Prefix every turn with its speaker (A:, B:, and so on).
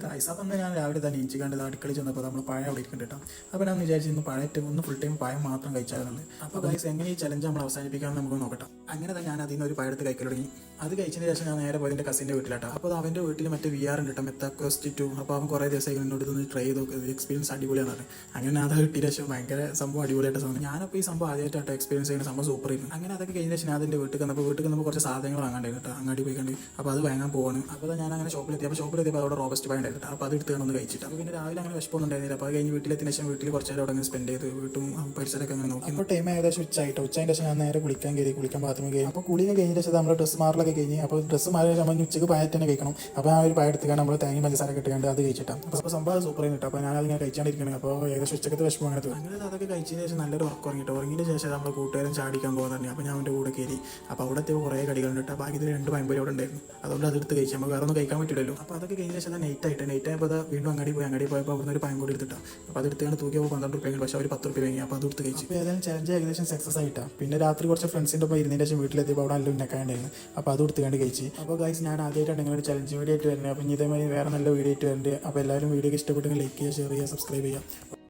A: Guys അപ്പം ഞാൻ രാവിലെ തന്നെ ഇഞ്ചി കണ്ടത് അടുക്കളയിൽ ചെന്നപ്പോൾ നമ്മൾ പഴം അവിടെ ഇരിക്കുന്നുണ്ട് കേട്ടോ. അപ്പോൾ ഞാൻ വിചാരിച്ചു ഇന്ന് പഴയറ്റ് ഒന്ന് ഫുൾ ടൈം പഴം മാത്രം കഴിച്ചാലുണ്ട്. അപ്പോൾ ഗായ്സ് എങ്ങനെ ഈ ചലഞ്ച് നമ്മൾ അവസാനിപ്പിക്കാമെന്ന് നമുക്ക് നോക്കട്ടെ. അങ്ങനെ തന്നെ ഞാൻ അതിൽ നിന്ന് ഒരു പഴത്ത് കഴിക്കൽ തുടങ്ങി. അത് കഴിച്ചതിന് ശേഷം ഞാൻ നേരെ പോയി എൻ്റെ കസിൻ്റെ വീട്ടിലാട്ടോ. അപ്പോൾ അവൻ്റെ വീട്ടിൽ മറ്റേ VR ഉണ്ട് കേട്ടോ, മെത്താക്വസ്റ്റ് 2. അപ്പോൾ അവൻ കുറേ ദിവസമായി എന്നോട് ഇതൊന്ന് ട്രൈ ചെയ്ത് നോക്കുക, എക്സ്പീരിയൻസ് അടിപൊളിയാണ്. അങ്ങനെ അത് കിട്ടിയ ശേഷം ഭയങ്കര സംഭവം അടിപൊളിയായിട്ട് തോന്നി. ഞാനപ്പോൾ ഈ സംഭവം ആദ്യമായിട്ടോ എക്സ്പീരിയൻസ് ചെയ്യുന്ന സംഭവം സൂപ്പർ ആയിരുന്നു. അങ്ങനെ അതൊക്കെ കഴിഞ്ഞ ശേഷം ഞാൻ അതിൻ്റെ വീട്ടിൽ വന്നപ്പോൾ കുറച്ച് സാധനങ്ങൾ വാങ്ങാണ്ടായിരുന്നു കേട്ടോ. അങ്ങാടി പോയി കണ്ട് അപ്പോൾ അത് വാങ്ങാൻ പോവാണ്. അപ്പോൾ ഞാൻ അങ്ങനെ ഷോപ്പിലെത്തിയപ്പോൾ അവിടെ റോബസ്റ്റ് പഴം ഉണ്ടായിരുന്നു. അപ്പോൾ അത് എടുത്ത് ഒന്ന് കഴിച്ചിട്ട് അപ്പോൾ പിന്നെ രാവിലെ അങ്ങനെ വിശപ്പൊന്നുണ്ടായിരുന്നില്ല. അപ്പോൾ അത് കഴിഞ്ഞ് വീട്ടിലെത്തിയ ശേഷം വീട്ടിൽ കുറച്ച് നേരം അവിടെ അങ്ങനെ സ്പെൻഡ് ചെയ്ത് വീട്ടും പരിസരമൊക്കെ അങ്ങനെ നോക്കി. അപ്പോൾ ടൈം ഏകദേശം ഉച്ചതിൻ്റെ ശേഷം ഞാൻ നേരെ കുളിക്കാൻ ബാത്റൂമിൽ കഴിഞ്ഞു. അപ്പോൾ കുളിയൊക്കെ കഴിഞ്ഞ ശേഷം നമ്മൾ ഡ്രസ്സ് മാറലൊക്കെ കഴിഞ്ഞ് അപ്പോൾ ഡ്രസ്സ് മാറി നമ്മൾ ഉച്ചയ്ക്ക് പായറ്റ് തന്നെ കഴിക്കണം. അപ്പോൾ ആ ഒരു പായ എടുത്തുകൊണ്ട് നമ്മൾ തേങ്ങ പഞ്ചസാര കിട്ടുകൊണ്ട് അത് കഴിച്ചിട്ടാണ്. അപ്പോൾ സംഭവം സൂപ്പർ കിട്ടും. അപ്പോൾ ഞാൻ അതിങ്ങനെ കഴിച്ചാണ്ടിരിക്കണം. അപ്പോൾ ഏകദേശം ഉച്ചക്കത്തെ വിശപ്പ് അങ്ങനെ അങ്ങനെ അതൊക്കെ കഴിച്ചതിന് ശേഷം നല്ലൊരു ഉറങ്ങിയതിന് ശേഷം നമ്മൾ കൂട്ടുകാരൻ ചാടിക്കാൻ പോകുന്നത്. അപ്പോൾ ഞാൻ അവൻ്റെ കൂടെ കയറി. അപ്പോൾ അവിടെ കുറേ കടികളുണ്ട് കേട്ടോ. ബാക്കി 2 പഴംപൊരി അവിടെ ഉണ്ടായിരുന്നു. അതുകൊണ്ട് അതെടുത്ത് കഴിച്ചു. നമുക്ക് വേറെ ഒന്നും കഴിക്കാൻ പറ്റില്ലല്ലോ. അപ്പോൾ അതൊക്കെ കഴിഞ്ഞ ശേഷം നൈറ്റ് ആയപ്പോൾ വീണ്ടും അങ്ങാടി പോയപ്പോൾ അവിടെ ഒരു പഴം കൂടി എടുത്തിട്ടാണ്. അപ്പോൾ അത് എടുത്താണ് തൂക്കിയപ്പോൾ 12 രൂപ, പക്ഷേ അവർ 10 രൂപ വാങ്ങി. അപ്പോൾ അത് എടുത്ത് കഴിച്ചു. അപ്പോൾ ഏതായാലും ചലഞ്ച് ഏകദേശം സക്സസ് ആയിട്ടാണ്. പിന്നെ രാത്രി കുറച്ച് ഫ്രണ്ട്സിൻ്റെ ഒപ്പം ഇരുന്നതിന് ശേഷം വീട്ടിലെത്തിയപ്പോൾ അവിടെ നല്ല ഉണ്ടാക്കാണ്ടായിരുന്നു. അപ്പോൾ അത് എടുത്തുകൊണ്ട് കഴിച്ച്. അപ്പോൾ ഗൈസ് ഞാൻ ആദ്യമായിട്ടാണ് ഇങ്ങനെ ഒരു ചലഞ്ച് വീഡിയോ ആയിട്ട് വരുന്നത്. അപ്പോൾ ഇതേമാതിരി വേറെ നല്ല വീഡിയോ ആയിട്ട് വരുന്നുണ്ട്. അപ്പോൾ എല്ലാവരും വീഡിയോ ഇഷ്ടപ്പെട്ടെങ്കിൽ ലൈക്ക് ചെയ്യുക, ഷെയർ ചെയ്യുക, സബ്സ്ക്രൈബ് ചെയ്യുക.